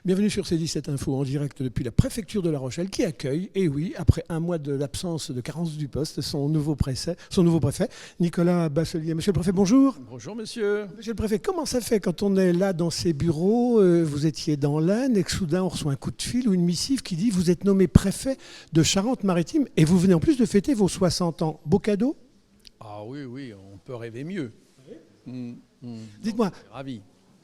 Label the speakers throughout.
Speaker 1: Bienvenue sur C17 Info en direct depuis la préfecture de La Rochelle qui accueille, et oui, après un mois de l'absence de carence du poste, son nouveau préfet, Nicolas Basselier. Monsieur le préfet, bonjour.
Speaker 2: Bonjour monsieur.
Speaker 1: Monsieur le préfet, comment ça fait quand on est là dans ces bureaux, vous étiez dans l'Aisne et que soudain on reçoit un coup de fil ou une missive qui dit vous êtes nommé préfet de Charente-Maritime et vous venez en plus de fêter vos 60 ans. Beau cadeau?
Speaker 2: Ah oui, on peut rêver mieux.
Speaker 1: Dites-moi,
Speaker 2: Ravi.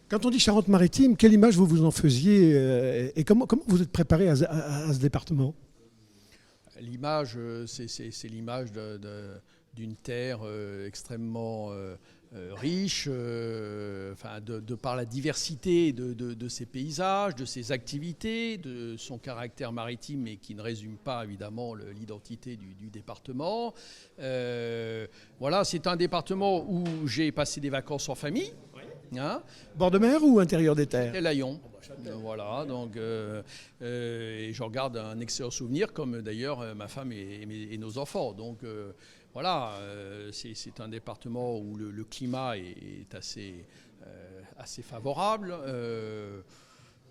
Speaker 1: quand on dit Charente-Maritime, quelle image vous vous en faisiez et comment vous êtes préparé à ce département?
Speaker 2: L'image, c'est l'image d'une terre extrêmement riche, de par la diversité de ses paysages, de ses activités, de son caractère maritime, mais qui ne résume pas évidemment l'identité du département. Voilà, c'est un département où j'ai passé des vacances en famille. Hein?
Speaker 1: Bord de mer ou intérieur des terres?
Speaker 2: Châtelaillon. Voilà, donc et j'en garde un excellent souvenir, comme d'ailleurs ma femme et nos enfants. Donc voilà, c'est un département où le climat est assez favorable.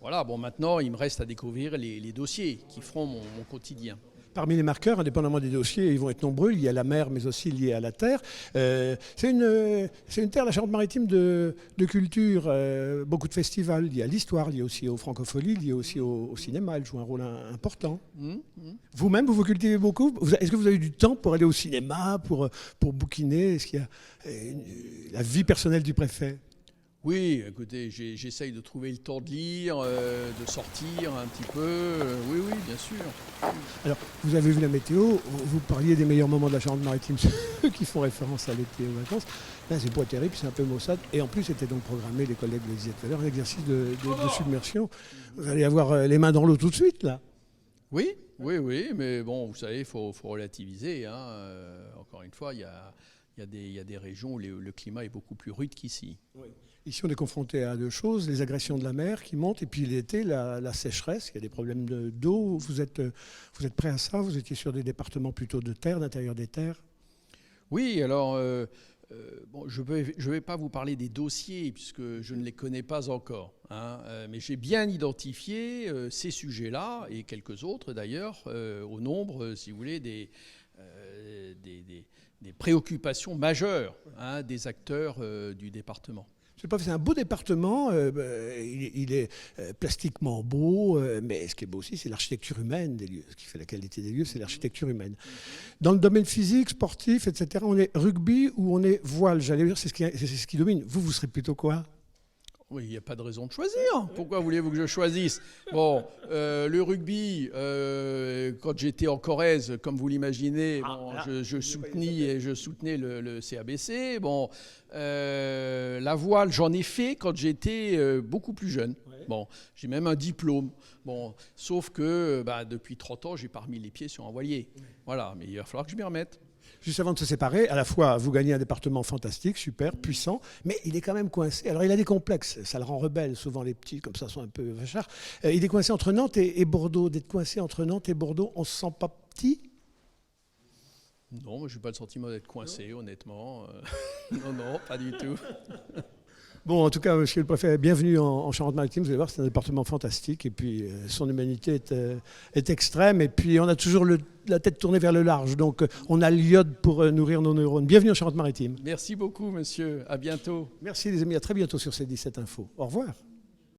Speaker 2: Voilà, bon, maintenant il me reste à découvrir les dossiers qui feront mon quotidien.
Speaker 1: Parmi les marqueurs, indépendamment des dossiers, ils vont être nombreux, liés à la mer, mais aussi liés à la terre. C'est une terre, la Charente-Maritime, de culture, beaucoup de festivals, liés à l'histoire, liés aussi aux francophonies, liés aussi au cinéma. Elle joue un rôle important. Vous-même, vous cultivez beaucoup? Est-ce que vous avez du temps pour aller au cinéma, pour bouquiner? Est-ce qu'il y a la vie personnelle du préfet?
Speaker 2: Oui, écoutez, j'essaye de trouver le temps de lire, de sortir un petit peu. Oui, bien sûr.
Speaker 1: Alors, vous avez vu la météo, vous parliez des meilleurs moments de la Charente-Maritime, ceux qui font référence à l'été et aux vacances. Là, c'est pas terrible, c'est un peu maussade. Et en plus, c'était donc programmé, les collègues le disaient tout à l'heure, un exercice de submersion. Vous allez avoir les mains dans l'eau tout de suite, là.
Speaker 2: Oui, mais bon, vous savez, il faut relativiser. Hein. Encore une fois, il y a des régions où le climat est beaucoup plus rude qu'ici.
Speaker 1: Oui. Ici, on est confronté à deux choses, les agressions de la mer qui montent, et puis l'été, la sécheresse, il y a des problèmes d'eau. Vous êtes prêt à ça? Vous étiez sur des départements plutôt de terre, d'intérieur des terres?
Speaker 2: Oui, alors, bon, je vais pas vous parler des dossiers, puisque je ne les connais pas encore. Hein, mais j'ai bien identifié ces sujets-là, et quelques autres d'ailleurs, au nombre, si vous voulez, des préoccupations majeures, hein, des acteurs du département.
Speaker 1: C'est un beau département, il est plastiquement beau, mais ce qui est beau aussi, c'est l'architecture humaine des lieux. Ce qui fait la qualité des lieux, c'est l'architecture humaine. Dans le domaine physique, sportif, etc., on est rugby ou on est voile? J'allais dire, c'est ce qui domine. Vous serez plutôt quoi?
Speaker 2: Oui, il n'y a pas de raison de choisir. Pourquoi voulez-vous que je choisisse? Bon, le rugby, quand j'étais en Corrèze, comme vous l'imaginez, je soutenais le CABC. Bon, la voile, j'en ai fait quand j'étais beaucoup plus jeune. Bon, j'ai même un diplôme. Bon, sauf que depuis 30 ans, j'ai pas remis les pieds sur un voilier. Voilà, mais il va falloir que je m'y remette.
Speaker 1: Juste avant de se séparer, à la fois, vous gagnez un département fantastique, super, puissant, mais il est quand même coincé. Alors, il a des complexes, ça le rend rebelle. Souvent, les petits, comme ça, sont un peu vachards. Il est coincé entre Nantes et Bordeaux. D'être coincé entre Nantes et Bordeaux, on ne se sent pas petit?
Speaker 2: Non, moi, je n'ai pas le sentiment d'être coincé, honnêtement. Non, pas du tout.
Speaker 1: Bon, en tout cas, monsieur le préfet, bienvenue en Charente-Maritime. Vous allez voir, c'est un département fantastique. Et puis, son humanité est extrême. Et puis, on a toujours la tête tournée vers le large. Donc, on a l'iode pour nourrir nos neurones. Bienvenue en Charente-Maritime.
Speaker 2: Merci beaucoup, monsieur. À bientôt.
Speaker 1: Merci, les amis. À très bientôt sur C17 Info. Au revoir.